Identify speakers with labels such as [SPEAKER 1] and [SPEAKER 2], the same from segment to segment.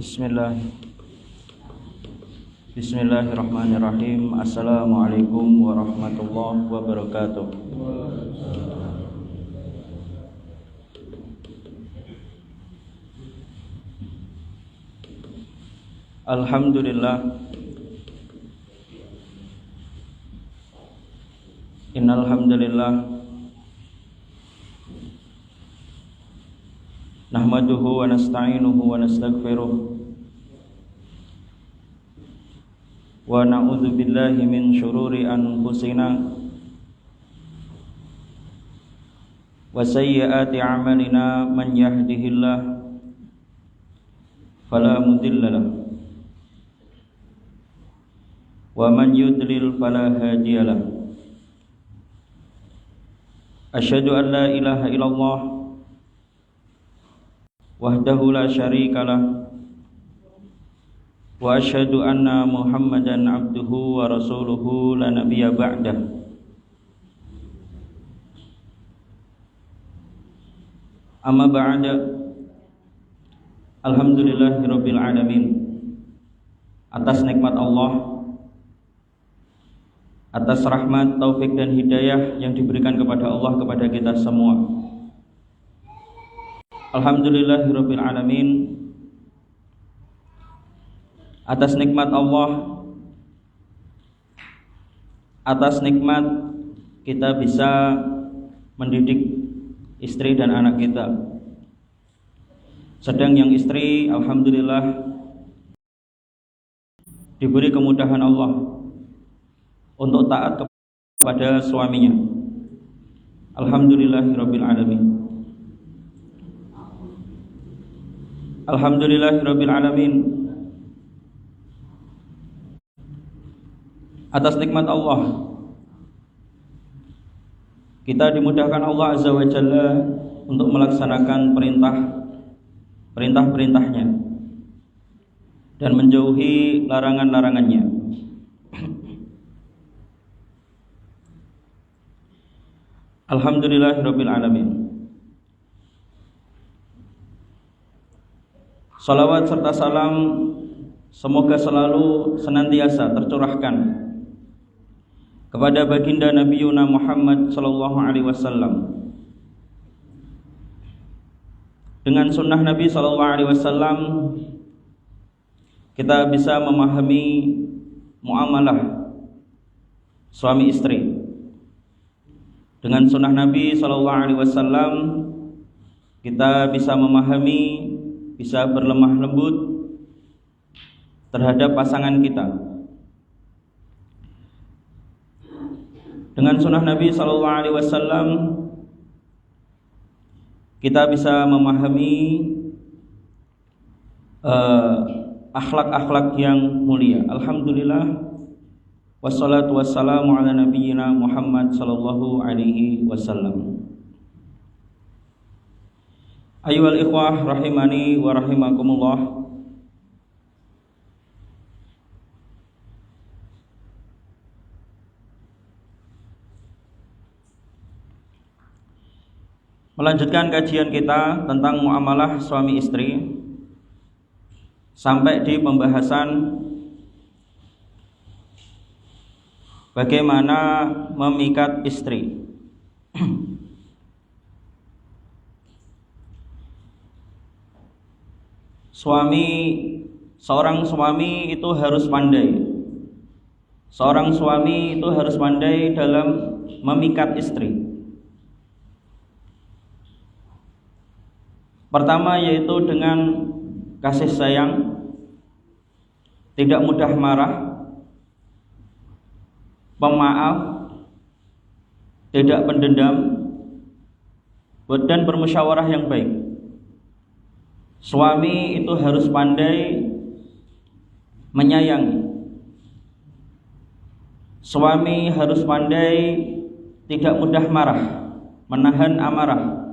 [SPEAKER 1] Bismillah. Bismillahirrahmanirrahim. Assalamualaikum warahmatullahi wabarakatuh. Alhamdulillah. Innal hamdalillah nahmaduhu wa nasta'inuhu wa nastaghfiruh wa na'udzu billahi min syururi anfusina wa sayyiati a'malina. Man yahdihillah fala mudilla lahu wa man yudlil fala hadiya lahu. Asyhadu an la ilaha illallah wahdahu la syarika lah wa asyhadu anna Muhammadan abduhu wa rasuluhu la nabiyya ba'dah. Amma ba'da. Alhamdulillahirabbil alamin. Atas nikmat Allah, atas rahmat, taufik dan hidayah yang diberikan kepada Allah kepada kita semua. Alhamdulillahirabbil alamin. Atas nikmat Allah, atas nikmat kita bisa mendidik istri dan anak kita. Sedang yang istri alhamdulillah diberi kemudahan Allah untuk taat kepada suaminya. Alhamdulillahirabbil alamin. Alhamdulillahirabbil alamin. Atas nikmat Allah kita dimudahkan Allah Azza wa Jalla untuk melaksanakan perintah-perintahnya dan menjauhi larangan-larangannya. Alhamdulillahirabbil alamin. Salawat serta salam semoga selalu senantiasa tercurahkan kepada baginda Nabiyuna Muhammad sallallahu alaihi wasallam. Dengan sunnah Nabi sallallahu alaihi wasallam kita bisa memahami muamalah suami istri. Dengan sunnah Nabi sallallahu alaihi wasallam kita bisa memahami, bisa berlemah lembut terhadap pasangan kita. Dengan sunnah Nabi sallallahu alaihi wasallam kita bisa memahami akhlak-akhlak yang mulia. Alhamdulillah. Wassalatu wassalamu ala nabiyyina Muhammad sallallahu alaihi wasallam. Ayyuhal ikhwah rahimani wa rahimakumullah. Melanjutkan kajian kita tentang muamalah suami istri sampai di pembahasan bagaimana memikat istri. Seorang suami itu harus pandai. Seorang suami itu harus pandai dalam memikat istri. Pertama yaitu dengan kasih sayang, tidak mudah marah, pemaaf, tidak pendendam, dan bermusyawarah yang baik. Suami itu harus pandai menyayangi. Suami harus pandai tidak mudah marah, menahan amarah.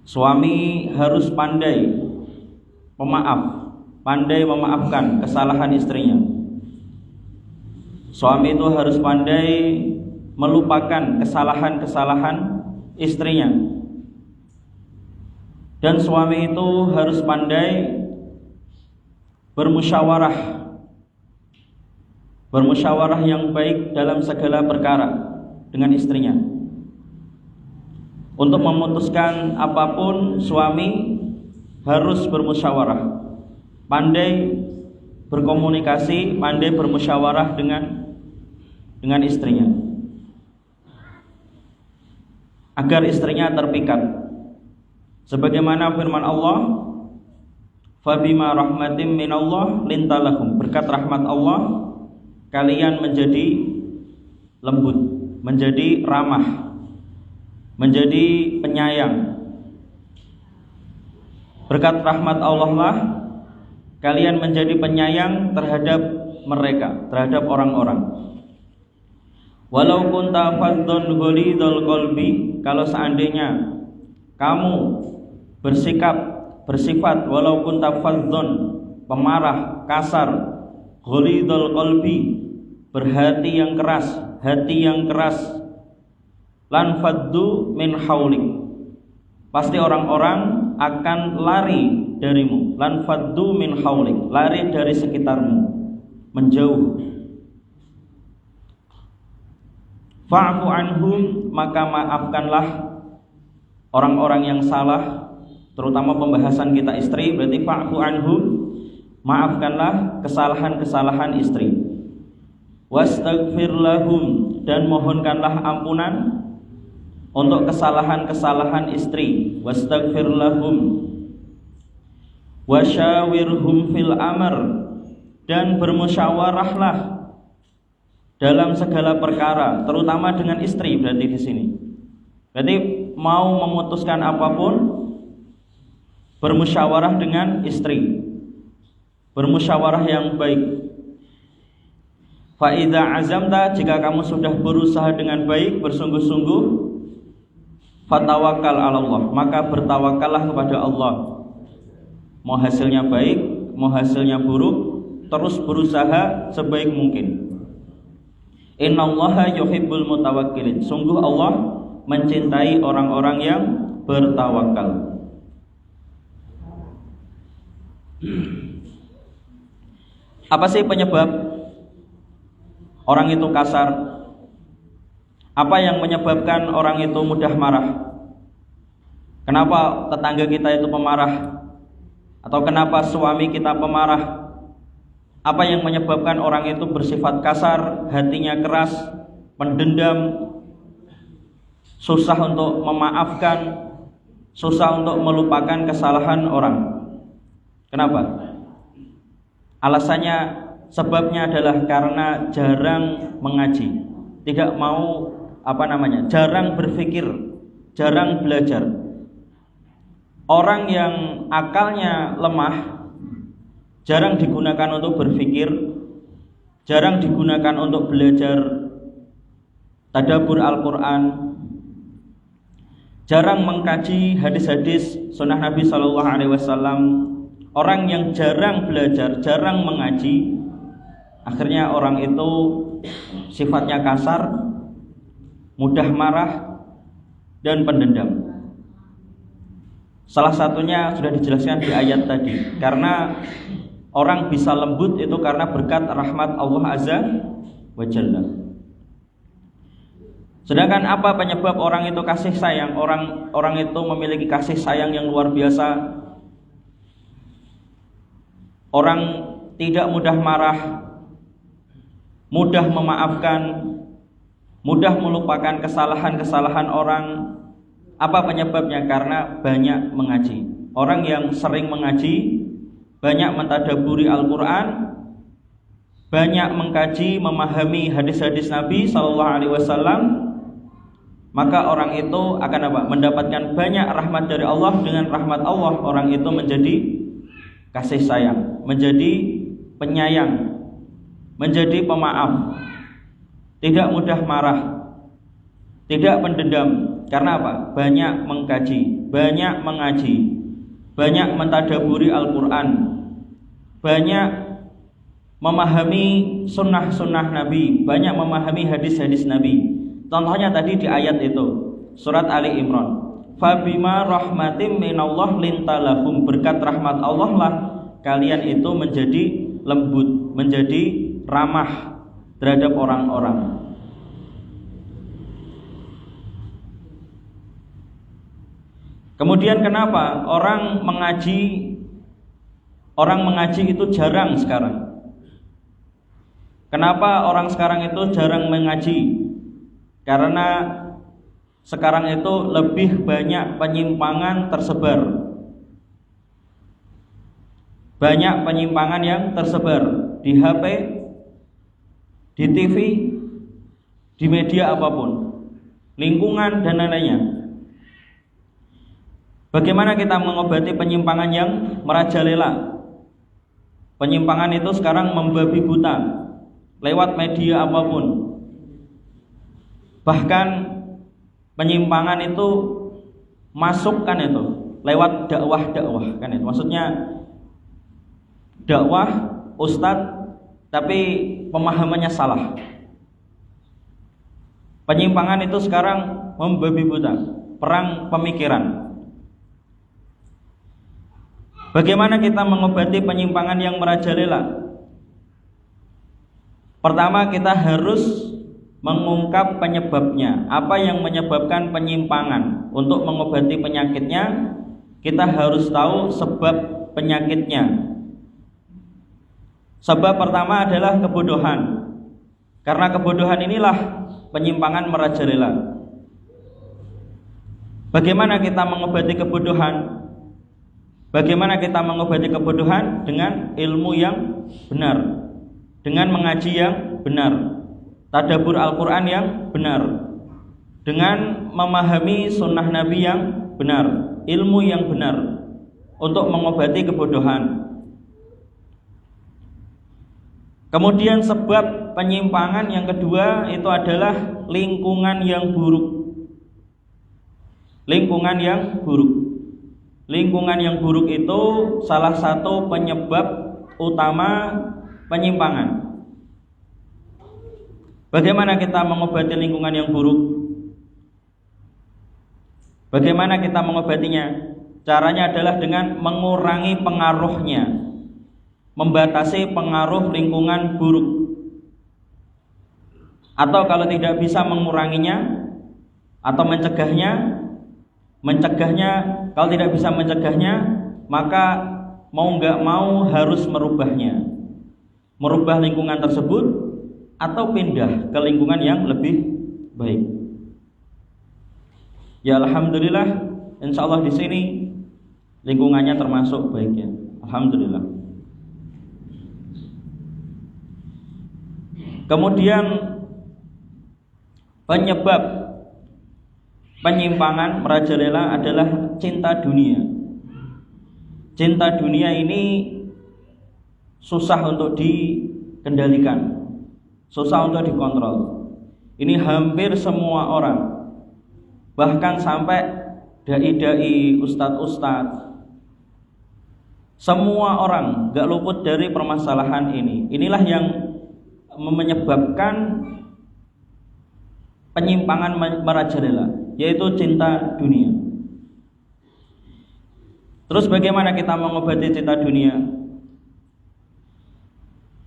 [SPEAKER 1] Suami harus pandai pemaaf, pandai memaafkan kesalahan istrinya. Suami itu harus pandai melupakan kesalahan-kesalahan istrinya. Dan suami itu harus pandai bermusyawarah yang baik dalam segala perkara dengan istrinya. Untuk memutuskan apapun suami harus bermusyawarah, pandai berkomunikasi, pandai bermusyawarah dengan istrinya, agar istrinya terpikat. Sebagaimana firman Allah, "Fabima rahmatim minallah lintalahum." Berkat rahmat Allah kalian menjadi lembut, menjadi ramah, menjadi penyayang. Berkat rahmat Allah lah kalian menjadi penyayang terhadap mereka, terhadap orang-orang. Walau kunta fadhdhan ghalidhal qalbi, kalau seandainya kamu bersifat walau kunta fadhdhan, pemarah, kasar, ghalidhal qalbi, berhati yang keras, hati yang keras, lan faddu min haulik, pasti orang-orang akan lari darimu. Lan faddu min haulik, lari dari sekitarmu, menjauh. Fa'fu anhum, maka maafkanlah orang-orang yang salah, terutama pembahasan kita istri, berarti fa'fu anhum, maafkanlah kesalahan-kesalahan istri. Wastaghfir lahum, dan mohonkanlah ampunan untuk kesalahan-kesalahan istri. Wastaghfir lahum. Wasyawirhum fil amr, dan bermusyawarahlah dalam segala perkara, terutama dengan istri. Berarti di sini, berarti mau memutuskan apapun, bermusyawarah dengan istri, bermusyawarah yang baik. Fa idza azamta, jika kamu sudah berusaha dengan baik, bersungguh-sungguh, fatawakkal 'ala Allah, maka bertawakallah kepada Allah. Mau hasilnya baik, mau hasilnya buruk, terus berusaha sebaik mungkin. Innallaha yuhibbul mutawakkilin, sungguh Allah mencintai orang-orang yang bertawakal. Apa sih penyebab orang itu kasar? Apa yang menyebabkan orang itu mudah marah? Kenapa tetangga kita itu pemarah? Atau kenapa suami kita pemarah? Apa yang menyebabkan orang itu bersifat kasar, hatinya keras, pendendam, susah untuk memaafkan, susah untuk melupakan kesalahan orang? Kenapa? Alasannya, sebabnya adalah karena jarang mengaji, tidak mau jarang berpikir, jarang belajar. Orang yang akalnya lemah jarang digunakan untuk berpikir, jarang digunakan untuk belajar tadabbur Al-Quran, jarang mengkaji hadis-hadis sunnah Nabi SAW. Orang yang jarang belajar, jarang mengaji, akhirnya orang itu sifatnya kasar, mudah marah, dan pendendam. Salah satunya sudah dijelaskan di ayat tadi, karena orang bisa lembut itu karena berkat rahmat Allah Azza wa Jalla. Sedangkan apa penyebab orang itu kasih sayang? Orang itu memiliki kasih sayang yang luar biasa. Orang tidak mudah marah, mudah memaafkan, mudah melupakan kesalahan-kesalahan orang. Apa penyebabnya? Karena banyak mengaji. Orang yang sering mengaji, banyak mentadabburi Al-Quran, banyak mengkaji, memahami hadis-hadis Nabi SAW, maka orang itu akan mendapatkan banyak rahmat dari Allah. Dengan rahmat Allah, orang itu menjadi kasih sayang, menjadi penyayang, menjadi pemaaf, tidak mudah marah, tidak pendendam. Karena apa? Banyak mengkaji, banyak mengaji, banyak mentadabburi Al-Quran, banyak memahami sunnah-sunnah Nabi, banyak memahami hadis-hadis Nabi. Contohnya tadi di ayat itu, surat Ali Imran, Fabima rahmatim minallah lintalahum, berkat rahmat Allah lah kalian itu menjadi lembut, menjadi ramah terhadap orang-orang. Kemudian kenapa orang mengaji itu jarang sekarang? Kenapa orang sekarang itu jarang mengaji? Karena sekarang itu lebih banyak penyimpangan tersebar. Banyak penyimpangan yang tersebar di HP, di TV, di media apapun, lingkungan dan lain-lainnya. Bagaimana kita mengobati penyimpangan yang merajalela? Penyimpangan itu sekarang membabi buta lewat media apapun. Bahkan penyimpangan itu masuk kan itu lewat dakwah kan itu. Maksudnya dakwah ustadz tapi pemahamannya salah. Penyimpangan itu sekarang membabi buta, perang pemikiran. Bagaimana kita mengobati penyimpangan yang merajalela? Pertama, kita harus mengungkap penyebabnya. Apa yang menyebabkan penyimpangan? Untuk mengobati penyakitnya, kita harus tahu sebab penyakitnya. Sebab pertama adalah kebodohan. Karena kebodohan inilah penyimpangan merajalela. Bagaimana kita mengobati kebodohan? Bagaimana kita mengobati kebodohan? Dengan ilmu yang benar, dengan mengaji yang benar, tadabbur Al-Quran yang benar, dengan memahami sunnah Nabi yang benar, ilmu yang benar untuk mengobati kebodohan. Kemudian sebab penyimpangan yang kedua itu adalah lingkungan yang buruk. Lingkungan yang buruk. Lingkungan yang buruk itu salah satu penyebab utama penyimpangan. Bagaimana kita mengobati lingkungan yang buruk? Bagaimana kita mengobatinya? Caranya adalah dengan mengurangi pengaruhnya, membatasi pengaruh lingkungan buruk. Atau kalau tidak bisa menguranginya atau mencegahnya, kalau tidak bisa mencegahnya, maka mau nggak mau harus merubahnya, merubah lingkungan tersebut atau pindah ke lingkungan yang lebih baik. Ya alhamdulillah, insya Allah di sini lingkungannya termasuk baik ya, alhamdulillah. Kemudian penyebab penyimpangan merajalela adalah cinta dunia. Cinta dunia ini susah untuk dikendalikan, susah untuk dikontrol. Ini hampir semua orang, bahkan sampai dai-dai, ustadz-ustadz, semua orang gak luput dari permasalahan ini. Inilah yang menyebabkan penyimpangan merajalela, yaitu cinta dunia. Terus bagaimana kita mengobati cinta dunia?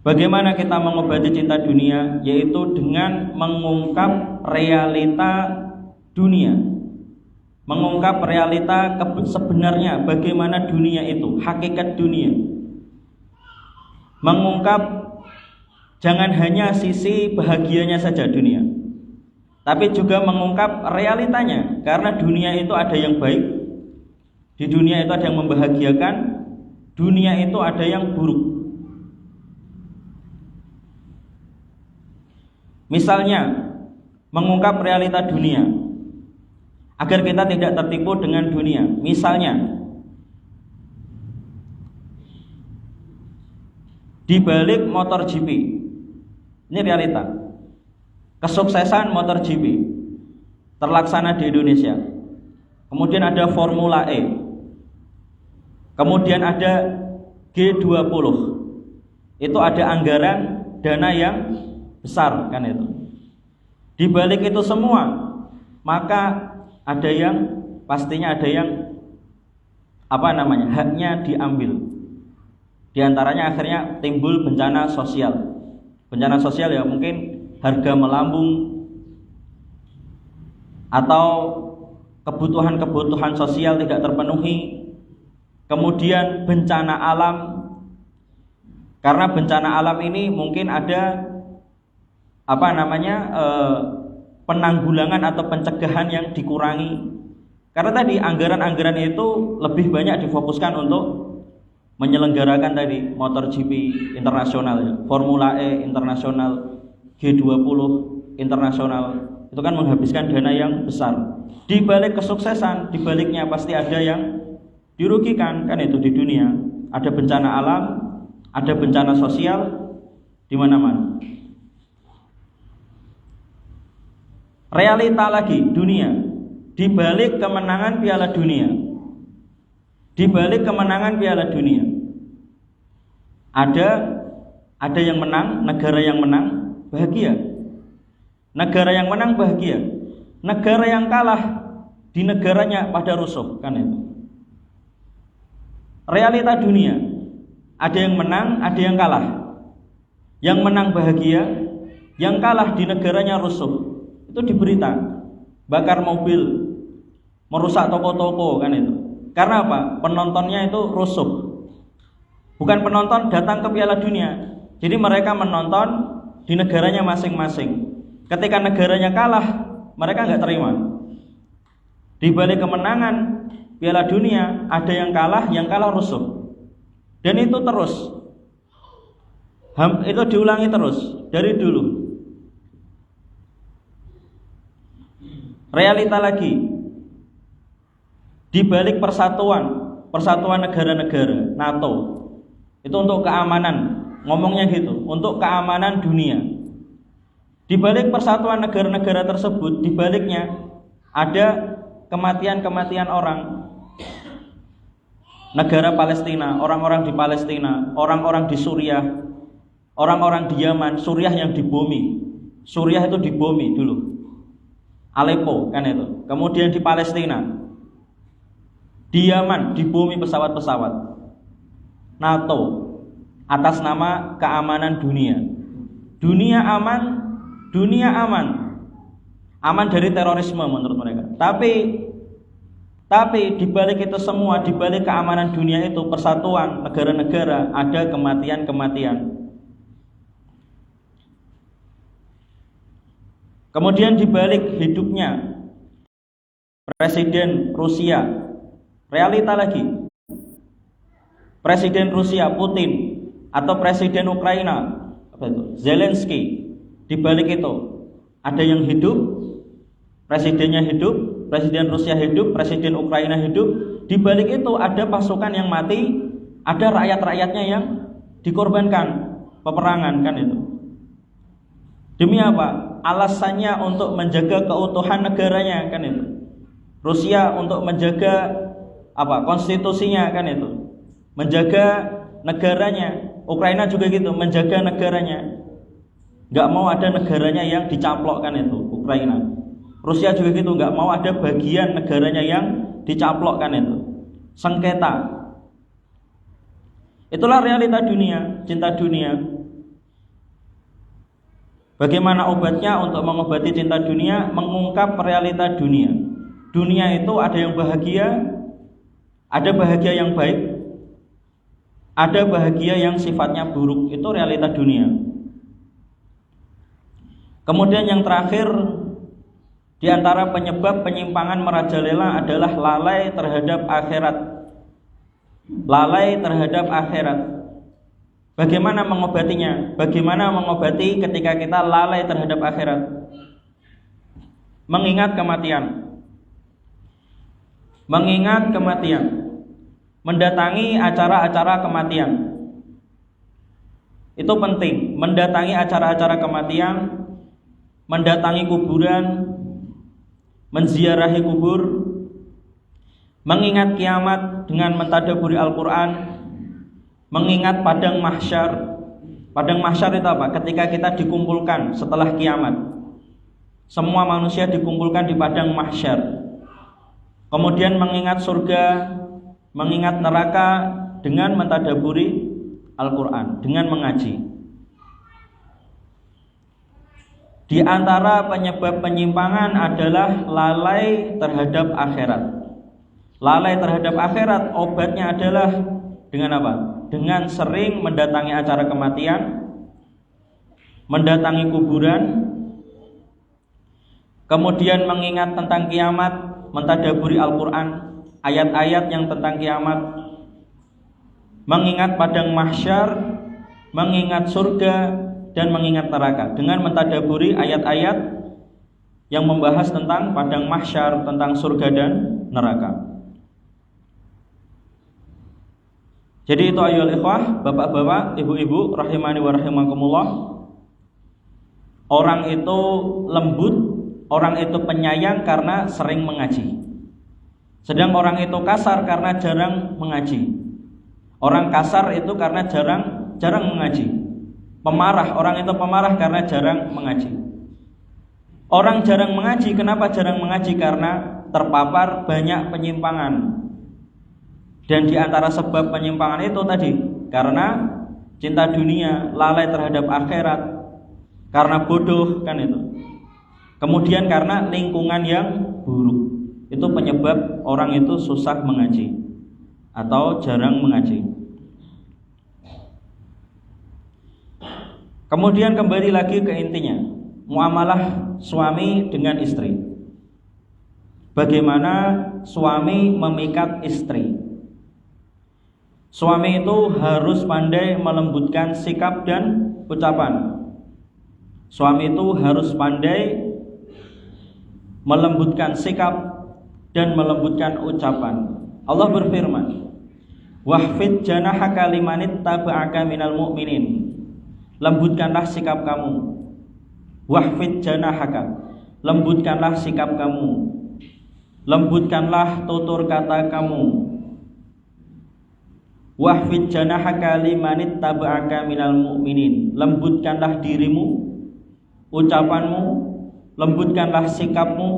[SPEAKER 1] Bagaimana kita mengobati cinta dunia? Yaitu dengan mengungkap realita dunia, mengungkap realita sebenarnya bagaimana dunia itu, hakikat dunia. Mengungkap jangan hanya sisi bahagianya saja dunia, tapi juga mengungkap realitanya. Karena dunia itu ada yang baik, di dunia itu ada yang membahagiakan, dunia itu ada yang buruk. Misalnya mengungkap realita dunia agar kita tidak tertipu dengan dunia. Misalnya di balik motor GP, ini realita. Kesuksesan motor GP terlaksana di Indonesia. Kemudian ada Formula E. Kemudian ada G20. Itu ada anggaran dana yang besar kan itu. Di balik itu semua, maka ada yang pastinya ada yang haknya diambil. Di antaranya akhirnya timbul bencana sosial. Bencana sosial ya mungkin harga melambung atau kebutuhan-kebutuhan sosial tidak terpenuhi. Kemudian bencana alam, karena bencana alam ini mungkin ada penanggulangan atau pencegahan yang dikurangi. Karena tadi anggaran-anggaran itu lebih banyak difokuskan untuk menyelenggarakan tadi MotoGP internasional, ya, Formula E internasional, G20 internasional. Itu kan menghabiskan dana yang besar. Di balik kesuksesan, di baliknya pasti ada yang dirugikan, kan itu di dunia. Ada bencana alam, ada bencana sosial di mana-mana. Realita lagi dunia, di balik kemenangan Piala Dunia, di balik kemenangan Piala Dunia, ada yang menang, negara yang menang bahagia, negara yang menang bahagia, negara yang kalah di negaranya pada rusuh, kan itu. Realita dunia, ada yang menang, ada yang kalah. Yang menang bahagia, yang kalah di negaranya rusuh. Itu di berita, bakar mobil, merusak toko-toko, kan itu. Karena apa? Penontonnya itu rusuh. Bukan penonton datang ke Piala Dunia. Jadi mereka menonton di negaranya masing-masing. Ketika negaranya kalah, mereka nggak terima. Di balik kemenangan Piala Dunia ada yang kalah rusuh. Dan itu terus. Itu diulangi terus dari dulu. Realita lagi. Di balik persatuan negara-negara NATO. Itu untuk keamanan, ngomongnya gitu, untuk keamanan dunia. Di balik persatuan negara-negara tersebut, di baliknya ada kematian-kematian orang. Negara Palestina, orang-orang di Palestina, orang-orang di Suriah, orang-orang di Yaman. Suriah yang dibomi, Suriah itu dibomi dulu, Aleppo kan itu. Kemudian di Palestina, di Yaman dibomi pesawat-pesawat NATO atas nama keamanan dunia. Dunia aman dari terorisme menurut mereka. Tapi di balik itu semua, di balik keamanan dunia itu, persatuan negara-negara, ada kematian-kematian. Kemudian di balik hidupnya Presiden Rusia, realita lagi. Presiden Rusia Putin atau Presiden Ukraina Zelensky, di balik itu ada yang hidup, presidennya hidup, Presiden Rusia hidup, Presiden Ukraina hidup. Di balik itu ada pasukan yang mati, ada rakyat-rakyatnya yang dikorbankan peperangan, kan itu. Demi apa? Alasannya untuk menjaga keutuhan negaranya, kan itu. Rusia untuk menjaga konstitusinya, kan itu. Menjaga negaranya. Ukraina juga gitu, menjaga negaranya. Gak mau ada negaranya yang dicaplokkan itu, Ukraina. Rusia juga gitu, nggak mau ada bagian negaranya yang dicaplokkan itu. Sengketa. Itulah realita dunia, cinta dunia. Bagaimana obatnya untuk mengobati cinta dunia? Mengungkap realita dunia. Dunia itu ada yang bahagia, ada bahagia yang baik, ada bahagia yang sifatnya buruk. Itu realita dunia. Kemudian yang terakhir, di antara penyebab penyimpangan merajalela adalah lalai terhadap akhirat. Lalai terhadap akhirat. Bagaimana mengobatinya? Bagaimana mengobati ketika kita lalai terhadap akhirat? Mengingat kematian. Mengingat kematian. Mendatangi acara-acara kematian. Itu penting. Mendatangi acara-acara kematian, mendatangi kuburan, menziarahi kubur, mengingat kiamat dengan mentadaburi Al-Quran, mengingat padang mahsyar. Padang mahsyar itu apa? Ketika kita dikumpulkan setelah kiamat, semua manusia dikumpulkan di padang mahsyar. Kemudian mengingat surga, mengingat neraka dengan mentadaburi Al-Quran, dengan mengaji. Di antara penyebab penyimpangan adalah lalai terhadap akhirat. Lalai terhadap akhirat obatnya adalah dengan apa? Dengan sering mendatangi acara kematian, mendatangi kuburan, kemudian mengingat tentang kiamat, mentadaburi Al-Quran, ayat-ayat yang tentang kiamat, mengingat padang mahsyar, mengingat surga, dan mengingat neraka. Dengan mentadaburi ayat-ayat yang membahas tentang padang mahsyar, tentang surga dan neraka. Jadi itu ayyuhal ikhwah, bapak-bapak, ibu-ibu, rahimani wa rahimakumullah. Orang itu lembut, orang itu penyayang karena sering mengaji. Sedang orang itu kasar karena jarang mengaji. Orang kasar itu karena jarang mengaji. Pemarah, orang itu pemarah karena jarang mengaji. Orang jarang mengaji, kenapa jarang mengaji? Karena terpapar banyak penyimpangan. Dan di antara sebab penyimpangan itu tadi, karena cinta dunia, lalai terhadap akhirat, karena bodoh, kan itu. Kemudian karena lingkungan yang buruk. Itu penyebab orang itu susah mengaji atau jarang mengaji. Kemudian kembali lagi ke intinya, muamalah suami dengan istri. Bagaimana suami memikat istri? Suami itu harus pandai melembutkan sikap dan ucapan. Suami itu harus pandai melembutkan sikap dan melembutkan ucapan. Allah berfirman, "Wahfid janahaka limanit taba'aka minal mu'minin." Lembutkanlah sikap kamu. Wahfid janahaka, lembutkanlah sikap kamu, lembutkanlah tutur kata kamu. Wahfid janahaka limanit taba'aka minal mu'minin, lembutkanlah dirimu, ucapanmu, lembutkanlah sikapmu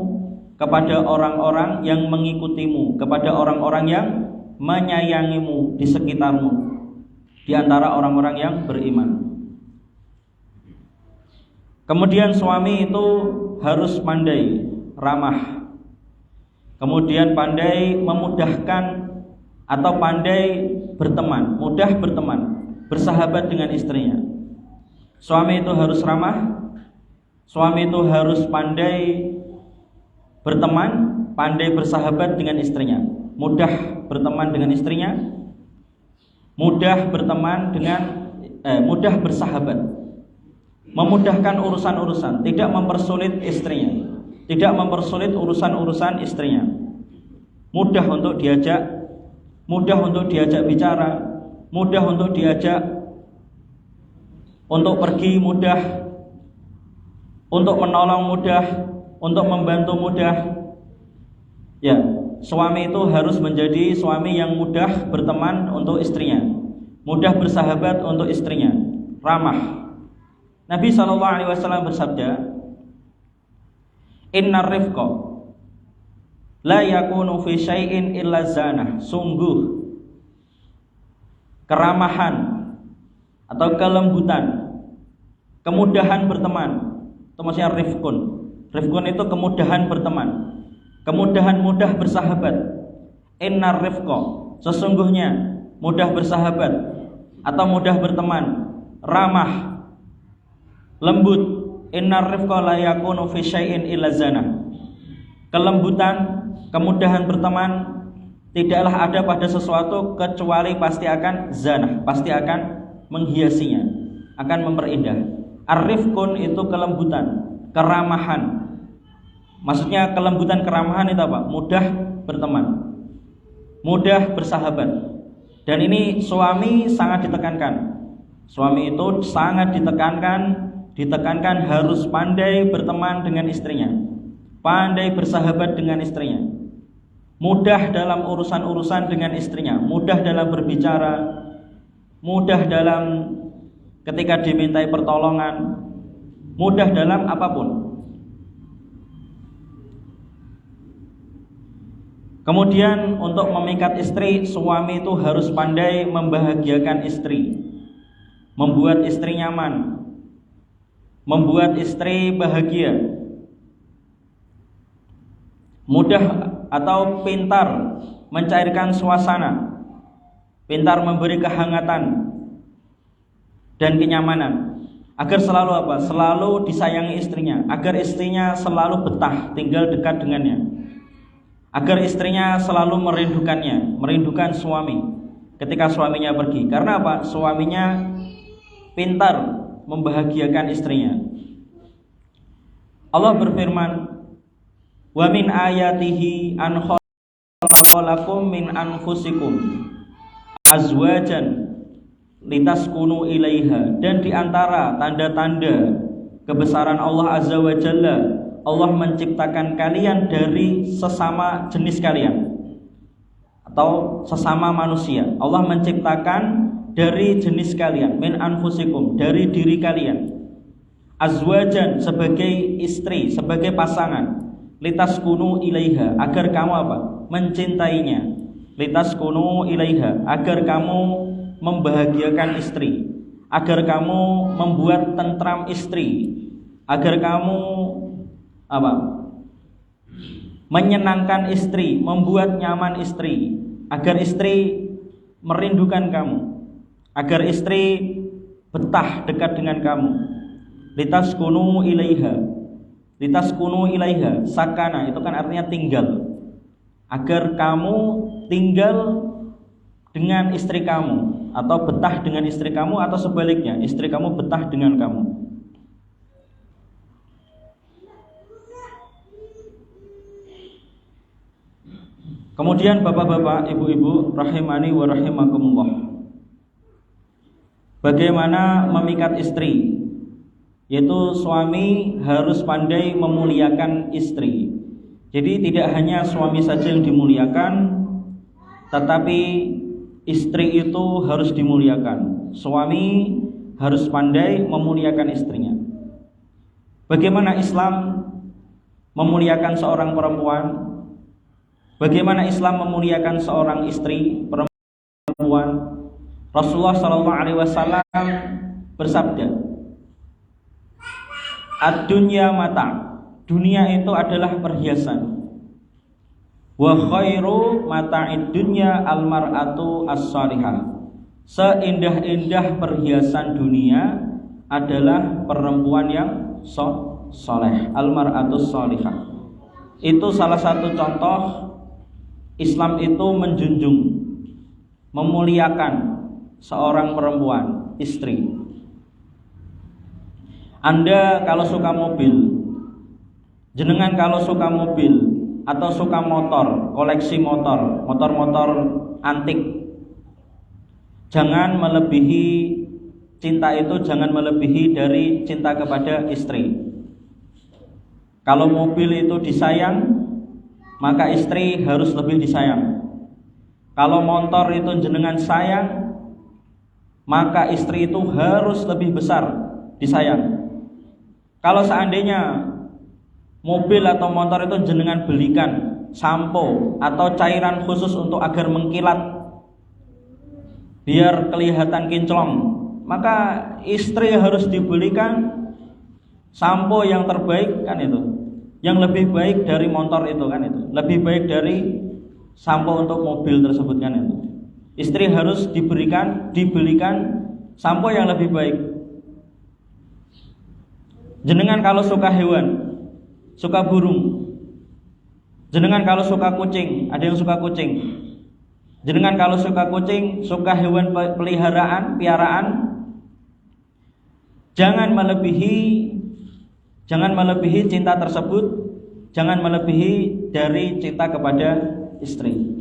[SPEAKER 1] kepada orang-orang yang mengikutimu, kepada orang-orang yang menyayangimu di sekitarmu, di antara orang-orang yang beriman. Kemudian suami itu harus pandai ramah, kemudian pandai memudahkan atau pandai berteman, mudah berteman, bersahabat dengan istrinya. Suami itu harus ramah, suami itu harus pandai berteman, pandai bersahabat dengan istrinya, mudah berteman dengan istrinya, mudah berteman dengan mudah bersahabat, memudahkan urusan-urusan, tidak mempersulit istrinya, tidak mempersulit urusan-urusan istrinya, mudah untuk diajak bicara, mudah untuk diajak untuk pergi, mudah untuk menolong, mudah untuk membantu, mudah. Ya, suami itu harus menjadi suami yang mudah berteman untuk istrinya, mudah bersahabat untuk istrinya, ramah. Nabi SAW bersabda, "Innar rifqa la yakunu fi syai'in illa zanah." Sungguh keramahan atau kelembutan, kemudahan berteman, itu maksudnya rifqun. Rifqun itu kemudahan berteman, kemudahan mudah bersahabat. Innar rifqa, sesungguhnya mudah bersahabat atau mudah berteman, ramah, lembut. Innar rifqa la yakunu fi syai'in illa zanah. Kelembutan, kemudahan berteman tidaklah ada pada sesuatu kecuali pasti akan zanah, pasti akan menghiasinya, akan memperindah. Ar-rifqun itu kelembutan, keramahan. Maksudnya kelembutan, keramahan itu apa? Mudah berteman, mudah bersahabat. Dan ini suami sangat ditekankan. Suami itu sangat ditekankan harus pandai berteman dengan istrinya, pandai bersahabat dengan istrinya, mudah dalam urusan-urusan dengan istrinya, mudah dalam berbicara, mudah dalam ketika dimintai pertolongan, mudah dalam apapun. Kemudian untuk memikat istri, suami itu harus pandai membahagiakan istri, membuat istri nyaman, membuat istri bahagia, mudah atau pintar mencairkan suasana, pintar memberi kehangatan dan kenyamanan, agar selalu apa? Selalu disayangi istrinya, agar istrinya selalu betah tinggal dekat dengannya, agar istrinya selalu merindukannya, merindukan suami ketika suaminya pergi. Karena apa? Suaminya pintar membahagiakan istrinya. Allah berfirman, wa min ayatihi an khalaqalakum min anfusikum azwajan litaskunu ilaiha. Dan diantara tanda-tanda kebesaran Allah Azza wa Jalla, Allah menciptakan kalian dari sesama jenis kalian atau sesama manusia. Allah menciptakan dari jenis kalian, min anfusikum, dari diri kalian, azwajan sebagai istri, sebagai pasangan, litaskunu ilaiha, agar kamu apa? Mencintainya. Litaskunu ilaiha, agar kamu membahagiakan istri, agar kamu membuat tentram istri, agar kamu apa? Menyenangkan istri, membuat nyaman istri, agar istri merindukan kamu, agar istri betah dekat dengan kamu. Litaskunu ilaiha, litaskunu ilaiha, sakana itu kan artinya tinggal, agar kamu tinggal dengan istri kamu, atau betah dengan istri kamu, atau sebaliknya istri kamu betah dengan kamu. Kemudian bapak-bapak, ibu-ibu rahimani wa rahimakumullah, bagaimana memikat istri, yaitu suami harus pandai memuliakan istri. Jadi tidak hanya suami saja yang dimuliakan, tetapi istri itu harus dimuliakan. Suami harus pandai memuliakan istrinya. Bagaimana Islam memuliakan seorang perempuan? Bagaimana Islam memuliakan seorang istri perempuan? Rasulullah SAW bersabda, ad-dunya mata', dunia itu adalah perhiasan. Wa khairu mata'id dunya al-mar'atu as-salihah, seindah-indah perhiasan dunia adalah perempuan yang soleh, al-mar'atu salihah. Itu salah satu contoh Islam itu menjunjung, memuliakan seorang perempuan, istri. Anda kalau suka mobil, jenengan kalau suka mobil atau suka motor, koleksi motor, motor-motor antik, jangan melebihi cinta itu, jangan melebihi dari cinta kepada istri. Kalau mobil itu disayang, maka istri harus lebih disayang. Kalau motor itu jenengan sayang, maka istri itu harus lebih besar disayang. Kalau seandainya mobil atau motor itu jenengan belikan sampo atau cairan khusus untuk agar mengkilat, biar kelihatan kinclong, maka istri harus dibelikan sampo yang terbaik, kan itu, yang lebih baik dari motor itu, kan itu, lebih baik dari sampo untuk mobil tersebut, kan itu. Istri harus dibelikan sampo yang lebih baik. Jenengan kalau suka hewan, suka burung, jenengan kalau suka kucing, ada yang suka kucing, jenengan kalau suka kucing, suka hewan peliharaan, piaraan, jangan melebihi cinta tersebut, jangan melebihi dari cinta kepada istri.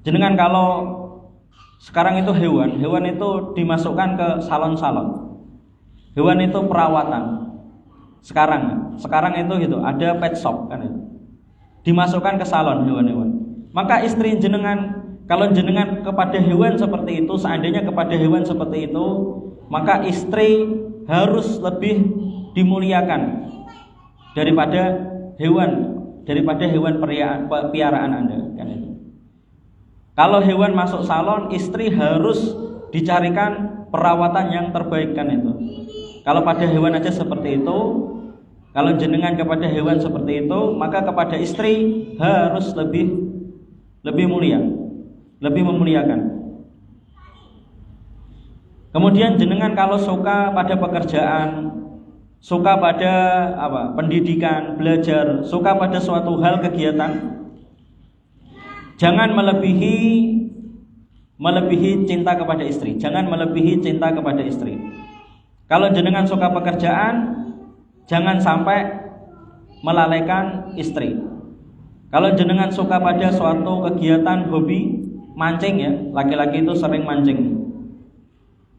[SPEAKER 1] Jenengan kalau sekarang itu hewan itu dimasukkan ke salon-salon, hewan itu perawatan. Sekarang itu gitu, ada pet shop, kan itu, dimasukkan ke salon hewan-hewan. Maka istri jenengan, kalau jenengan kepada hewan seperti itu, seandainya kepada hewan seperti itu, maka istri harus lebih dimuliakan daripada hewan piaraan Anda, kan itu. Kalau hewan masuk salon, istri harus dicarikan perawatan yang terbaik kan itu. Kalau pada hewan aja seperti itu, kalau jenengan kepada hewan seperti itu, maka kepada istri harus lebih mulia, lebih memuliakan. Kemudian jenengan kalau suka pada pekerjaan, suka pada pendidikan, belajar, suka pada suatu hal kegiatan, jangan melebihi cinta kepada istri. Jangan melebihi cinta kepada istri. Kalau jenengan suka pekerjaan, jangan sampai melalaikan istri. Kalau jenengan suka pada suatu kegiatan hobi, mancing ya, laki-laki itu sering mancing.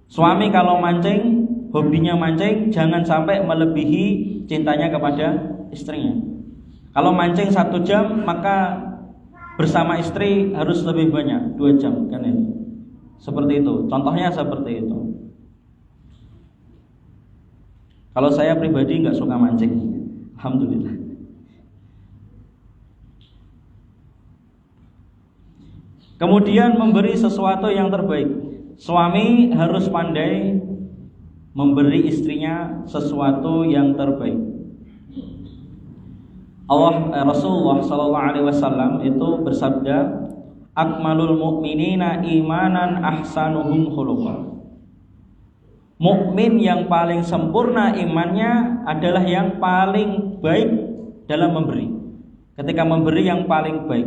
[SPEAKER 1] Suami kalau mancing, hobinya mancing, jangan sampai melebihi cintanya kepada istrinya. Kalau mancing 1 jam, maka bersama istri harus lebih banyak, 2 jam kan itu. Seperti itu, contohnya seperti itu. Kalau saya pribadi nggak suka mancing, alhamdulillah. Kemudian memberi sesuatu yang terbaik. Suami harus pandai memberi istrinya sesuatu yang terbaik. Rasulullah SAW itu bersabda, akmalul mu'minina imanan ahsanuhum khuluqan. Mukmin yang paling sempurna imannya adalah yang paling baik dalam memberi. Ketika memberi yang paling baik,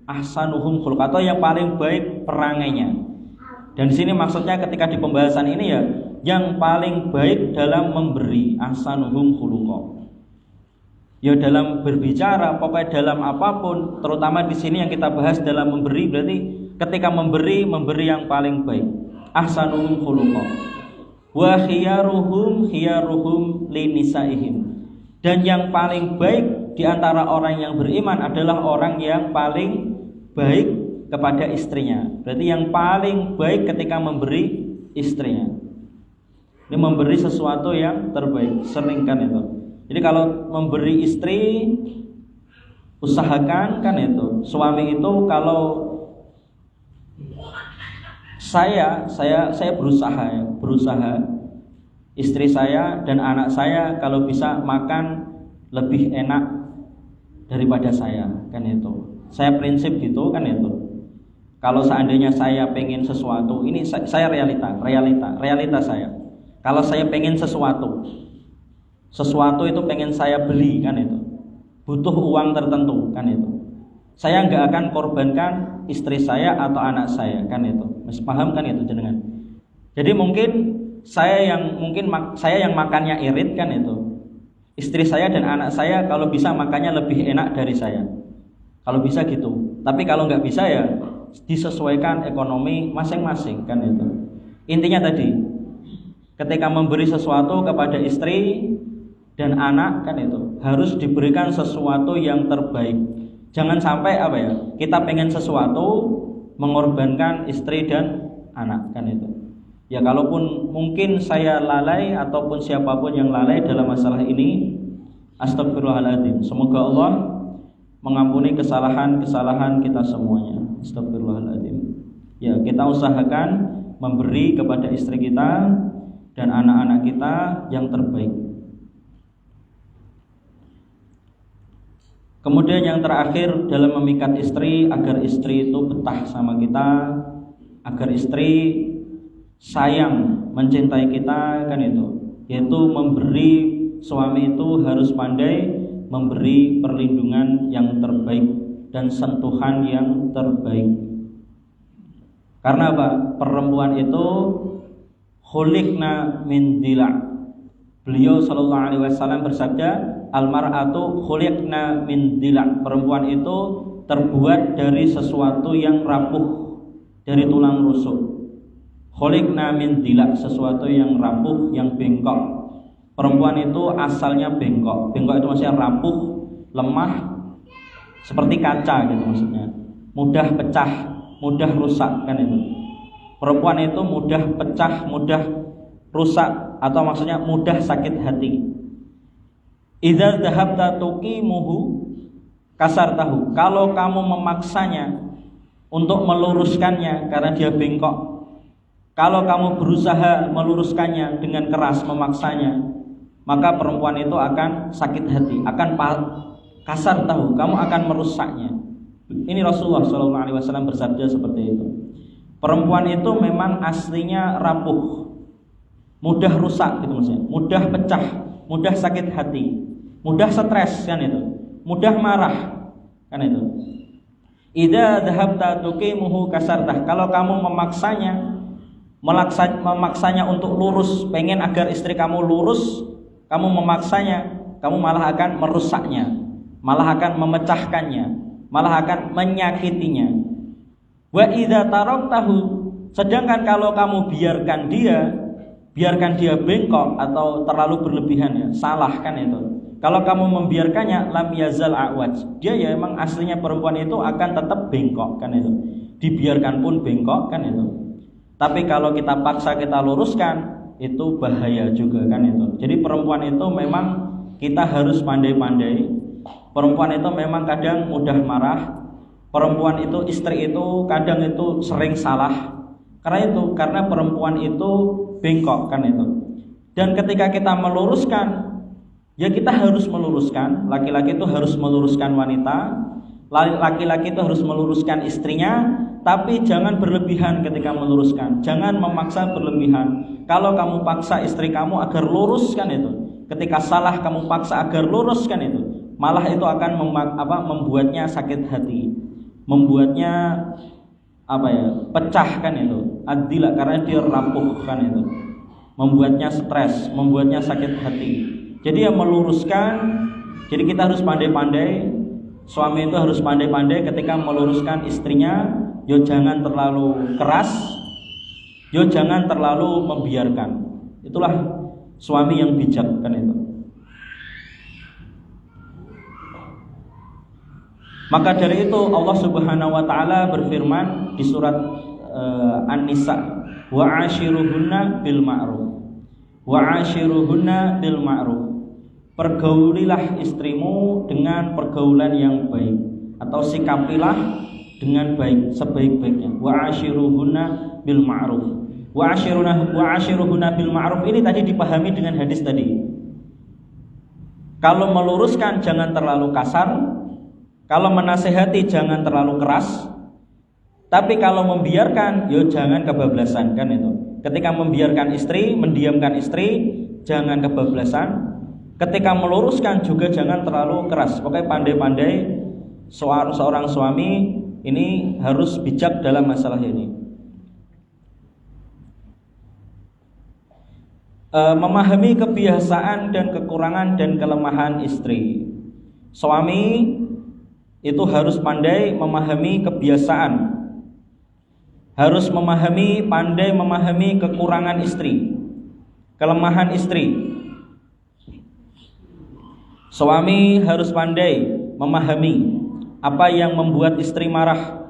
[SPEAKER 1] ahsanuhum khuluqan, atau yang paling baik perangainya. Dan di sini maksudnya ketika di pembahasan ini ya, yang paling baik dalam memberi, ahsanuhum khuluqan. Ya dalam berbicara, pokoknya dalam apapun, terutama di sini yang kita bahas dalam memberi, berarti ketika memberi yang paling baik, ahsanuhum khuluqan. Wa khiyaruhum linisaihim. Dan yang paling baik di antara orang yang beriman adalah orang yang paling baik kepada istrinya. Berarti yang paling baik ketika memberi istrinya. Ini memberi sesuatu yang terbaik, seringkan itu. Jadi kalau memberi istri, usahakan kan itu. Suami itu kalau saya berusaha istri saya dan anak saya kalau bisa makan lebih enak daripada saya, kan itu. Saya prinsip gitu kan itu. Kalau seandainya saya pengen sesuatu, ini saya realita saya. Kalau saya pengen sesuatu itu pengen saya beli kan itu, butuh uang tertentu kan itu, saya nggak akan korbankan istri saya atau anak saya kan itu. Masih paham kan itu jenengan? Jadi mungkin saya yang makannya irit kan itu, istri saya dan anak saya kalau bisa makannya lebih enak dari saya. Kalau bisa gitu. Tapi kalau nggak bisa ya disesuaikan ekonomi masing-masing kan itu. Intinya tadi, ketika memberi sesuatu kepada istri dan anak kan itu harus diberikan sesuatu yang terbaik. Jangan sampai kita pengen sesuatu mengorbankan istri dan anak kan itu. Ya kalaupun mungkin saya lalai ataupun siapapun yang lalai dalam masalah ini, astagfirullahaladzim. Semoga Allah mengampuni kesalahan-kesalahan kita semuanya. Astagfirullahaladzim. Ya, kita usahakan memberi kepada istri kita dan anak-anak kita yang terbaik. Kemudian yang terakhir dalam memikat istri, agar istri itu betah sama kita, agar istri sayang mencintai kita kan itu, yaitu memberi. Suami itu harus pandai memberi perlindungan yang terbaik dan sentuhan yang terbaik. Karena apa? Perempuan itu khuliqna min dila'. Beliau sallallahu alaihi wasallam bersabda, al-mar'atu khuliqna min dila'. Perempuan itu terbuat dari sesuatu yang rapuh, dari tulang rusuk. Khuliqna min dila', sesuatu yang rapuh, yang bengkok. Perempuan itu asalnya bengkok. Bengkok itu maksudnya rapuh, lemah, seperti kaca gitu maksudnya. Mudah pecah, mudah rusak kan itu. Perempuan itu mudah pecah, mudah rusak, atau maksudnya mudah sakit hati. Idza dhahabta tuqimuhu kasartahu. Kalau kamu memaksanya untuk meluruskannya karena dia bengkok, Kalau kamu berusaha meluruskannya dengan keras, memaksanya, maka perempuan itu akan sakit hati, akan kasar tahu, kamu akan merusaknya. Ini Rasulullah SAW bersabda seperti itu. Perempuan itu memang aslinya rapuh, mudah rusak gitu maksudnya, mudah pecah, mudah sakit hati, mudah stres kan itu, mudah marah kan itu. Idza dhahabta tuqimuhu kasartah. Kalau kamu memaksanya untuk lurus, pengen agar istri kamu lurus, kamu memaksanya, kamu malah akan merusaknya, malah akan memecahkannya, malah akan menyakitinya. Wa idza taraktahu, sedangkan kalau kamu biarkan dia bengkok atau terlalu berlebihan ya, salah kan itu. Kalau kamu membiarkannya, lam yazal a'waj, dia ya emang aslinya perempuan itu akan tetap bengkok kan itu. Dibiarkan pun bengkok kan itu. Tapi kalau kita paksa, kita luruskan, itu bahaya juga kan itu. Jadi perempuan itu memang kita harus pandai-pandai. Perempuan itu memang kadang mudah marah. Perempuan itu, istri itu kadang itu sering salah. Karena perempuan itu bengkok kan itu. Dan ketika kita meluruskan, ya kita harus meluruskan. Laki-laki itu harus meluruskan wanita, laki-laki itu harus meluruskan istrinya. Tapi jangan berlebihan ketika meluruskan, jangan memaksa berlebihan. Kalau kamu paksa istri kamu agar lurus kan itu, ketika salah kamu paksa agar lurus kan itu, malah itu akan membuatnya sakit hati, membuatnya pecah kan itu, adila, karena dia rapuh kan itu, membuatnya stres, membuatnya sakit hati. Jadi yang meluruskan, jadi kita harus pandai-pandai. Suami itu harus pandai-pandai ketika meluruskan istrinya. Yo jangan terlalu keras, yo jangan terlalu membiarkan. Itulah suami yang bijak kan itu. Maka dari itu Allah Subhanahu wa taala berfirman di surat An-Nisa, wa ashiruhunna bil ma'ruf. Wa ashiruhunna bil ma'ruf. Pergaulilah istrimu dengan pergaulan yang baik, atau sikapilah dengan baik, sebaik-baiknya. Wa ashiruhunna bil ma'ruf. Wa ashiruhunna bil ma'ruf ini tadi dipahami dengan hadis tadi. Kalau meluruskan jangan terlalu kasar, kalau menasehati jangan terlalu keras. Tapi kalau membiarkan, yo jangan kebablasan kan itu. Ketika membiarkan istri, mendiamkan istri, jangan kebablasan. Ketika meluruskan juga jangan terlalu keras. Pokoknya pandai-pandai seorang suami ini harus bijak dalam masalah ini. Memahami kebiasaan dan kekurangan dan kelemahan istri. Suami itu harus pandai memahami kebiasaan, harus pandai memahami kekurangan istri, kelemahan istri. Suami harus pandai memahami apa yang membuat istri marah,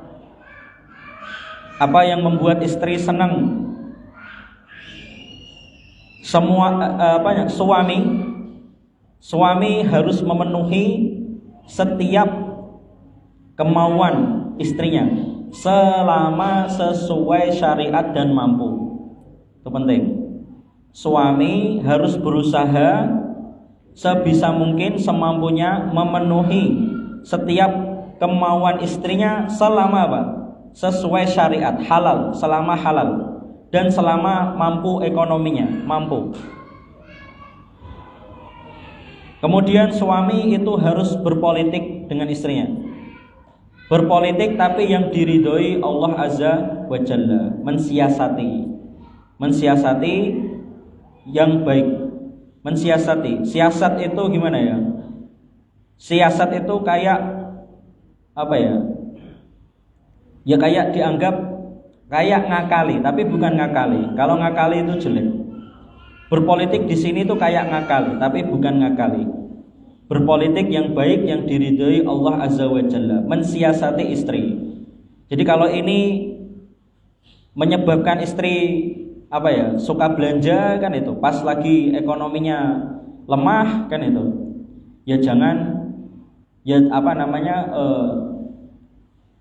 [SPEAKER 1] apa yang membuat istri senang. Suami harus memenuhi setiap kemauan istrinya selama sesuai syariat dan mampu. Itu penting. Suami harus berusaha sebisa mungkin, semampunya memenuhi setiap kemauan istrinya selama sesuai syariat, halal, selama halal, dan selama mampu ekonominya, mampu. Kemudian suami itu harus berpolitik dengan istrinya. Berpolitik tapi yang diridhoi Allah Azza wa Jalla, mensiasati yang baik. Mensiasati, siasat itu gimana ya? Siasat itu kayak ya kayak dianggap kayak ngakali, tapi bukan ngakali. Kalau ngakali itu jelek. Berpolitik di sini tuh kayak ngakali, tapi bukan ngakali. Berpolitik yang baik yang diridhoi Allah Azza wa Jalla, mensiasati istri. Jadi kalau ini menyebabkan istri suka belanja kan itu, pas lagi ekonominya lemah kan itu, ya jangan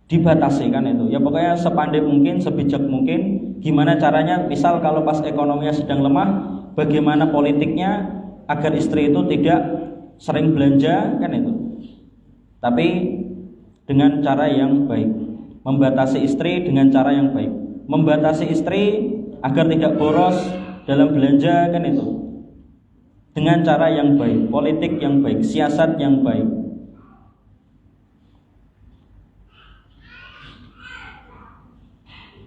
[SPEAKER 1] dibatasi kan itu. Ya pokoknya sepandai mungkin, sebijak mungkin gimana caranya, misal kalau pas ekonominya sedang lemah, bagaimana politiknya agar istri itu tidak sering belanja, kan itu. Tapi dengan cara yang baik, membatasi istri dengan cara yang baik, membatasi istri agar tidak boros dalam belanja, kan itu, dengan cara yang baik, politik yang baik, siasat yang baik.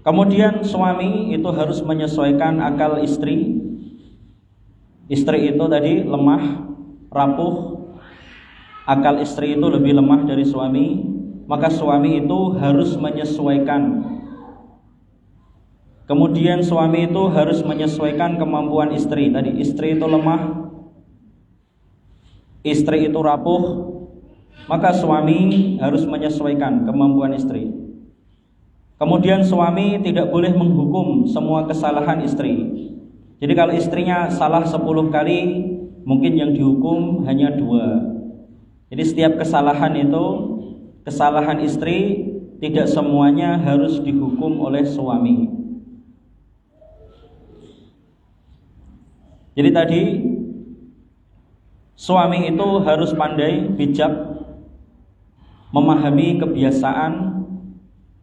[SPEAKER 1] Kemudian suami itu harus menyesuaikan akal istri. Istri itu tadi lemah, rapuh, akal istri itu lebih lemah dari suami, maka suami itu harus menyesuaikan. Kemudian suami itu harus menyesuaikan kemampuan istri. Tadi istri itu lemah, istri itu rapuh, maka suami harus menyesuaikan kemampuan istri. Kemudian suami tidak boleh menghukum semua kesalahan istri. Jadi kalau istrinya salah 10 kali, mungkin yang dihukum hanya 2. Jadi setiap kesalahan itu, kesalahan istri tidak semuanya harus dihukum oleh suami. Jadi tadi suami itu harus pandai, bijak, memahami kebiasaan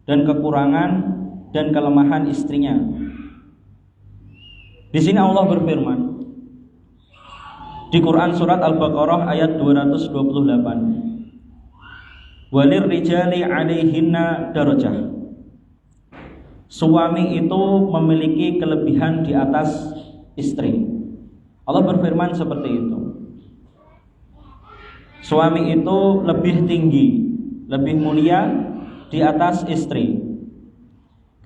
[SPEAKER 1] dan kekurangan dan kelemahan istrinya. Di sini Allah berfirman di Quran surat Al-Baqarah ayat 228. Walir rijali 'alaihinna darajah. Suami itu memiliki kelebihan di atas istri. Allah berfirman seperti itu. Suami itu lebih tinggi, lebih mulia di atas istri.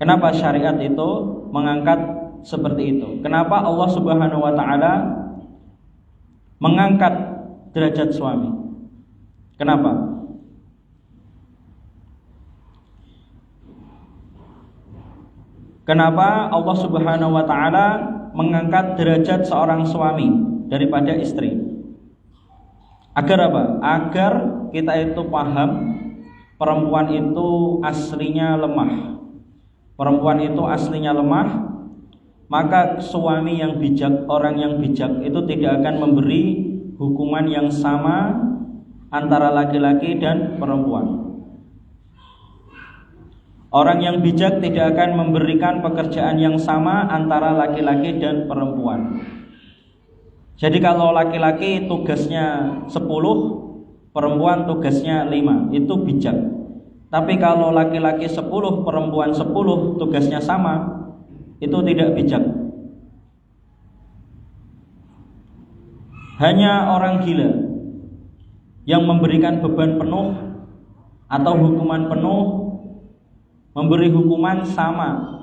[SPEAKER 1] Kenapa syariat itu mengangkat seperti itu? Kenapa Allah Subhanahu wa taala mengangkat derajat suami? Kenapa? Kenapa Allah Subhanahu wa taala mengangkat derajat seorang suami daripada istri? Agar apa? Agar kita itu paham perempuan itu aslinya lemah. Perempuan itu aslinya lemah, maka suami yang bijak, orang yang bijak itu tidak akan memberi hukuman yang sama antara laki-laki dan perempuan. Orang yang bijak tidak akan memberikan pekerjaan yang sama antara laki-laki dan perempuan. Jadi kalau laki-laki tugasnya 10, perempuan tugasnya 5, itu bijak. Tapi kalau laki-laki 10, perempuan 10, tugasnya sama, itu tidak bijak. Hanya orang gila yang memberikan beban penuh atau hukuman penuh, memberi hukuman sama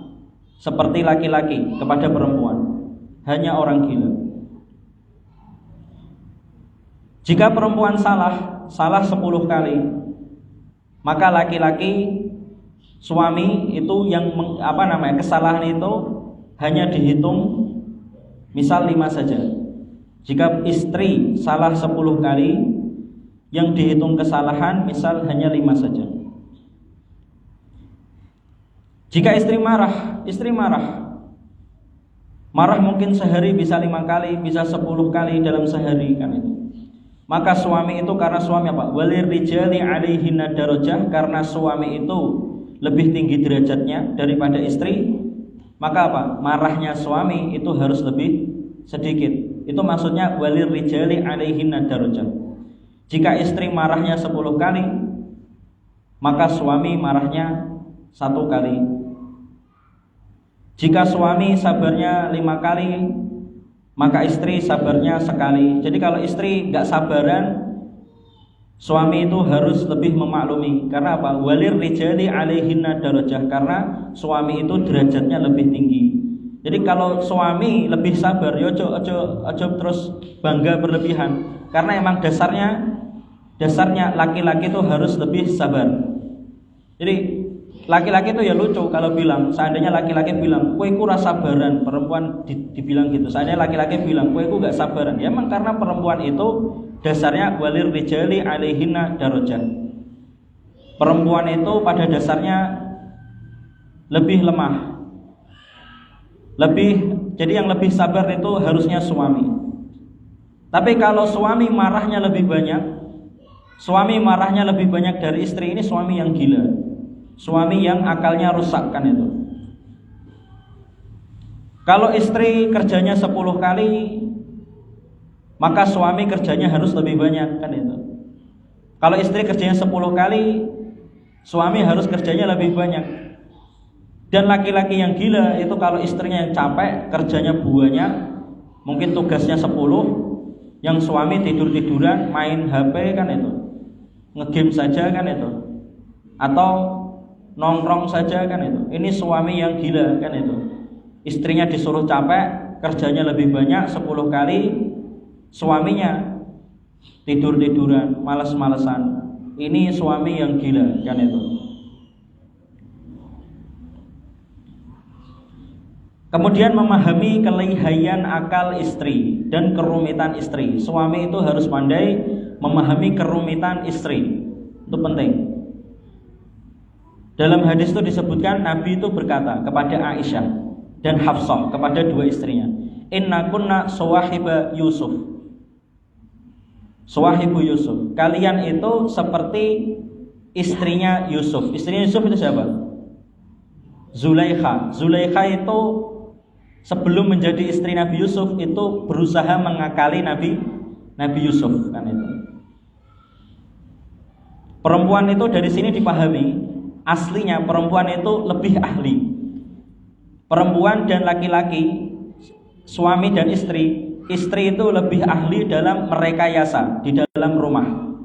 [SPEAKER 1] seperti laki-laki kepada perempuan. Hanya orang gila. Jika perempuan salah 10 kali, maka laki-laki suami itu yang kesalahan itu hanya dihitung misal 5 saja. Jika istri salah 10 kali, yang dihitung kesalahan misal hanya 5 saja. Jika istri marah mungkin sehari bisa 5 kali, bisa 10 kali dalam sehari, kan itu. Maka suami itu, karena suami apa? Walir rijali 'alaihinna darajah, karena suami itu lebih tinggi derajatnya daripada istri, maka apa? Marahnya suami itu harus lebih sedikit. Itu maksudnya walir rijali 'alaihinna darajah. Jika istri marahnya 10 kali, maka suami marahnya 1 kali. Jika suami sabarnya 5 kali, maka istri sabarnya 1 Jadi kalau istri gak sabaran, suami itu harus lebih memaklumi. Karena apa? Walir rijali 'alaihinna darajah, karena suami itu derajatnya lebih tinggi. Jadi kalau suami lebih sabar, ya ojo terus bangga berlebihan. Karena emang dasarnya laki-laki itu harus lebih sabar. Jadi laki-laki itu ya lucu kalau bilang, seandainya laki-laki bilang, "Kowe ku ra sabaran," perempuan dibilang gitu. Seandainya laki-laki bilang, "Kowe ku gak sabaran," ya emang karena perempuan itu dasarnya walir rijali 'alaihinna darajah. Perempuan itu pada dasarnya lebih lemah. Jadi yang lebih sabar itu harusnya suami. Tapi kalau suami marahnya lebih banyak dari istri, ini suami yang gila, suami yang akalnya rusak kan itu. Kalau istri kerjanya 10 kali, maka suami kerjanya harus lebih banyak kan itu. Kalau istri kerjanya 10 kali, suami harus kerjanya lebih banyak. Dan laki-laki yang gila itu kalau istrinya yang capek, kerjanya banyak, mungkin tugasnya 10, yang suami tidur-tiduran, main HP kan itu, ngegame saja kan itu, atau nongkrong saja kan itu. Ini suami yang gila kan itu. Istrinya disuruh capek, kerjanya lebih banyak 10 kali, suaminya tidur-tiduran, malas-malesan. Ini suami yang gila kan itu. Kemudian memahami kelihayan akal istri dan kerumitan istri. Suami itu harus pandai memahami kerumitan istri. Itu penting. Dalam hadis itu disebutkan Nabi itu berkata kepada Aisyah dan Hafsah, kepada dua istrinya, inna kunna sawahiba Yusuf, sawahibu Yusuf, kalian itu seperti istrinya Yusuf. Istrinya Yusuf itu siapa? Zulaikha. Zulaikha itu sebelum menjadi istri Nabi Yusuf itu berusaha mengakali Nabi Yusuf kan itu. Perempuan itu dari sini dipahami, aslinya perempuan itu lebih ahli. Perempuan dan laki-laki, suami dan istri itu lebih ahli dalam merekayasa di dalam rumah,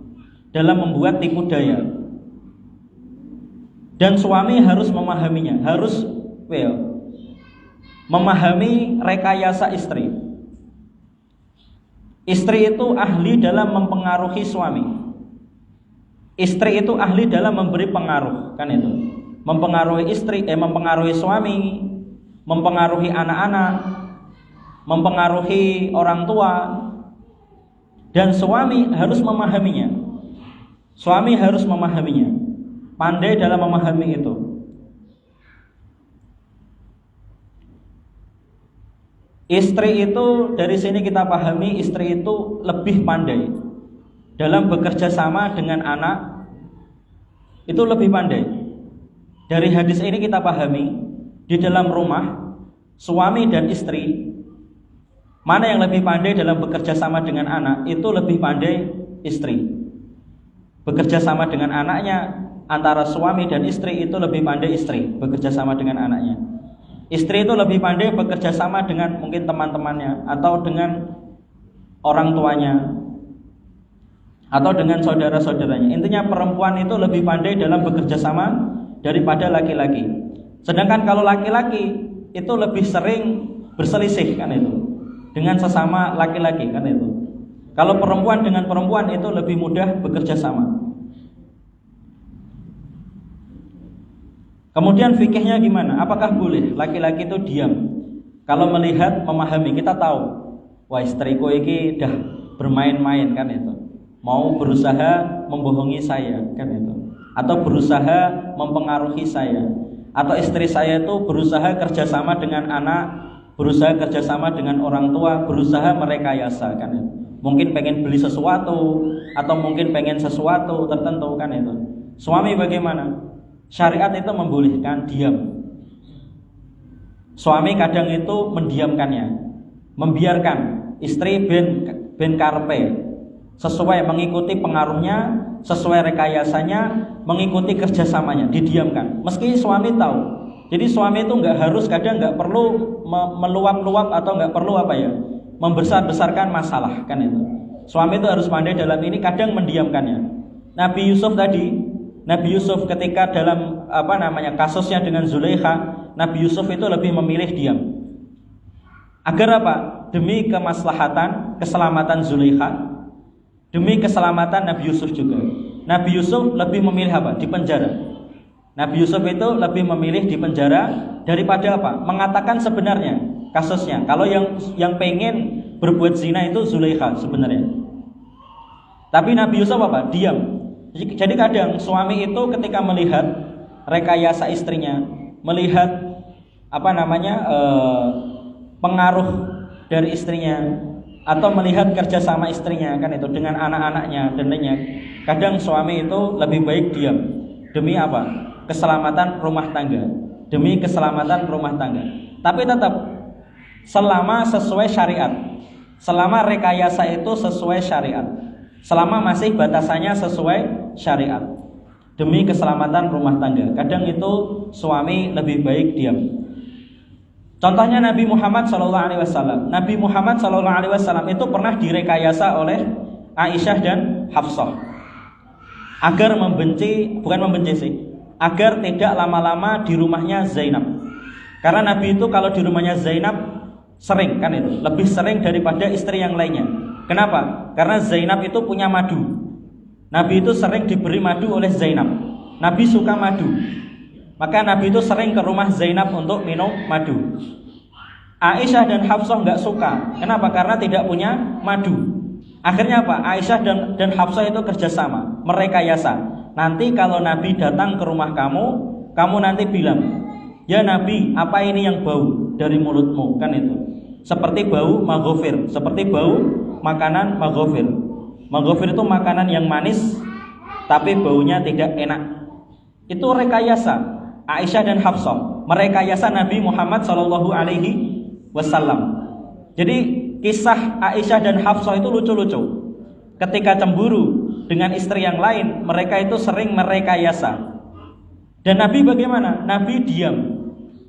[SPEAKER 1] dalam membuat tipu daya. Dan suami harus memahaminya, harus memahami rekayasa istri. Istri itu ahli dalam mempengaruhi suami. Istri itu ahli dalam memberi pengaruh, kan itu. Mempengaruhi istri, mempengaruhi suami, mempengaruhi anak-anak, mempengaruhi orang tua. Dan suami harus memahaminya. Suami harus memahaminya, pandai dalam memahami itu. Istri itu dari sini kita pahami, istri itu lebih pandai dalam bekerja sama dengan anak, itu lebih pandai. Dari hadis ini kita pahami, di dalam rumah suami dan istri, mana yang lebih pandai dalam bekerja sama dengan anak? Itu lebih pandai istri. Bekerja sama dengan anaknya, antara suami dan istri itu lebih pandai istri bekerja sama dengan anaknya. Istri itu lebih pandai bekerja sama dengan mungkin teman-temannya, atau dengan orang tuanya, atau dengan saudara-saudaranya. Intinya perempuan itu lebih pandai dalam bekerja sama daripada laki-laki. Sedangkan kalau laki-laki itu lebih sering berselisih kan itu, dengan sesama laki-laki kan itu. Kalau perempuan dengan perempuan itu lebih mudah bekerja sama. Kemudian fikihnya gimana? Apakah boleh laki-laki itu diam kalau melihat, memahami? Kita tahu, wah istriku ini dah bermain-main kan itu, mau berusaha membohongi saya kan itu, atau berusaha mempengaruhi saya, atau istri saya itu berusaha kerjasama dengan anak, berusaha kerjasama dengan orang tua, berusaha merekayasa kan itu. Mungkin pengen beli sesuatu, atau mungkin pengen sesuatu tertentu kan itu. Suami bagaimana? Syariat itu membolehkan diam. Suami kadang itu mendiamkannya, membiarkan istri ben karpe, sesuai mengikuti pengaruhnya, sesuai rekayasanya, mengikuti kerjasamanya, didiamkan. Meski suami tahu. Jadi suami itu kadang nggak perlu meluap-luap, atau nggak perlu membesar-besarkan masalah kan itu. Suami itu harus pandai dalam ini, kadang mendiamkannya. Nabi Yusuf ketika dalam kasusnya dengan Zulaikha, Nabi Yusuf itu lebih memilih diam. Agar apa? Demi kemaslahatan, keselamatan Zulaikha, demi keselamatan Nabi Yusuf juga. Nabi Yusuf lebih memilih apa? Di penjara. Nabi Yusuf itu lebih memilih di penjara daripada apa? Mengatakan sebenarnya kasusnya. Kalau yang pengen berbuat zina itu Zulaikha sebenarnya. Tapi Nabi Yusuf apa? Diam. Jadi kadang suami itu ketika melihat rekayasa istrinya, melihat pengaruh dari istrinya atau melihat kerjasama istrinya kan itu dengan anak-anaknya dan lainnya. Kadang suami itu lebih baik diam demi apa? Keselamatan rumah tangga, demi keselamatan rumah tangga. Tapi tetap selama sesuai syariat, selama rekayasa itu sesuai syariat, selama masih batasannya sesuai syariat, demi keselamatan rumah tangga. Kadang itu suami lebih baik diam. Contohnya Nabi Muhammad SAW. Nabi Muhammad SAW itu pernah direkayasa oleh Aisyah dan Hafsah agar agar tidak lama-lama di rumahnya Zainab. Karena Nabi itu kalau di rumahnya Zainab sering kan itu, lebih sering daripada istri yang lainnya. Kenapa? Karena Zainab itu punya madu. Nabi itu sering diberi madu oleh Zainab. Nabi suka madu. Maka Nabi itu sering ke rumah Zainab untuk minum madu. Aisyah dan Hafsah nggak suka. Kenapa? Karena tidak punya madu. Akhirnya apa? Aisyah dan Hafsah itu kerjasama, merekayasa. Nanti kalau Nabi datang ke rumah kamu nanti bilang, ya Nabi, apa ini yang bau dari mulutmu? Kan itu. Seperti bau maghofir, seperti bau makanan maghofir. Maghofir itu makanan yang manis, tapi baunya tidak enak. Itu rekayasa. Aisyah dan Hafsah merekayasa Nabi Muhammad SAW. Jadi kisah Aisyah dan Hafsah itu lucu-lucu. Ketika cemburu dengan istri yang lain, mereka itu sering merekayasa. Dan Nabi bagaimana? Nabi diam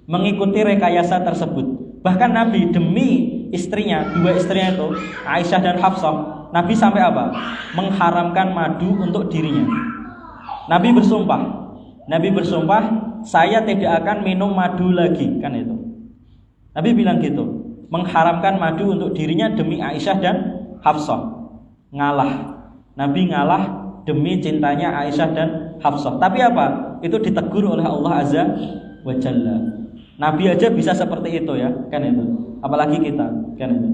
[SPEAKER 1] mengikuti rekayasa tersebut. Bahkan Nabi demi istrinya, dua istrinya itu Aisyah dan Hafsah, Nabi sampai apa? Mengharamkan madu untuk dirinya. Nabi bersumpah, saya tidak akan minum madu lagi, kan itu. Nabi bilang gitu, mengharamkan madu untuk dirinya demi Aisyah dan Hafsah. Ngalah. Nabi ngalah demi cintanya Aisyah dan Hafsah. Tapi apa? Itu ditegur oleh Allah Azza wa Jalla. Nabi aja bisa seperti itu ya, kan itu. Apalagi kita, kan itu.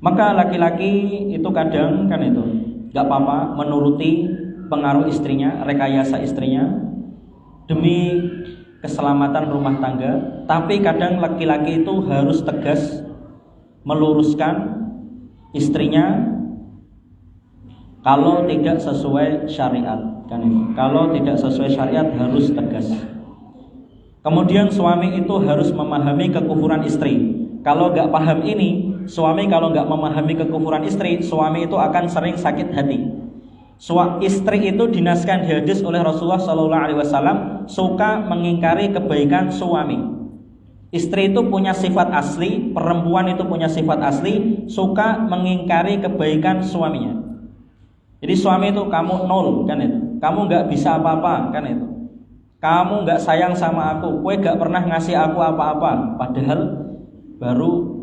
[SPEAKER 1] Maka laki-laki itu kadang kan itu gak apa-apa menuruti pengaruh istrinya, rekayasa istrinya demi keselamatan rumah tangga. Tapi kadang laki-laki itu harus tegas meluruskan istrinya kalau tidak sesuai syariat, kan itu. Kalau tidak sesuai syariat harus tegas. Kemudian suami itu harus memahami kekufuran istri. Kalau gak paham ini, suami kalau nggak memahami kekufuran istri, suami itu akan sering sakit hati. Istri itu dinaskan di hadis oleh Rasulullah SAW suka mengingkari kebaikan suami. Istri itu punya sifat asli, perempuan itu punya sifat asli, suka mengingkari kebaikan suaminya. Jadi suami itu kamu nol, kan itu. Kamu nggak bisa apa-apa, kan itu. Kamu nggak sayang sama aku, kowe nggak pernah ngasih aku apa-apa. Padahal baru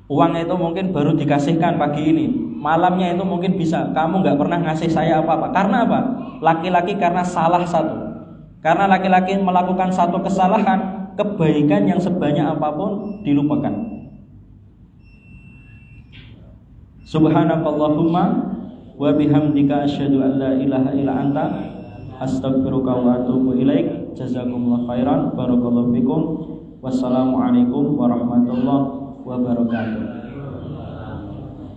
[SPEAKER 1] uang itu mungkin baru dikasihkan pagi ini, malamnya itu mungkin bisa. Kamu gak pernah ngasih saya apa-apa. Karena apa? Laki-laki karena salah satu. Karena laki-laki melakukan satu kesalahan, kebaikan yang sebanyak apapun dilupakan. Subhanakallahumma wa bihamdika asyhadu an la ilaha illa anta astaghfiruka wa atubu ilaik. Jazakumullah khairan. Barakallahu fikum. Wassalamualaikum warahmatullahi wabarakatuh.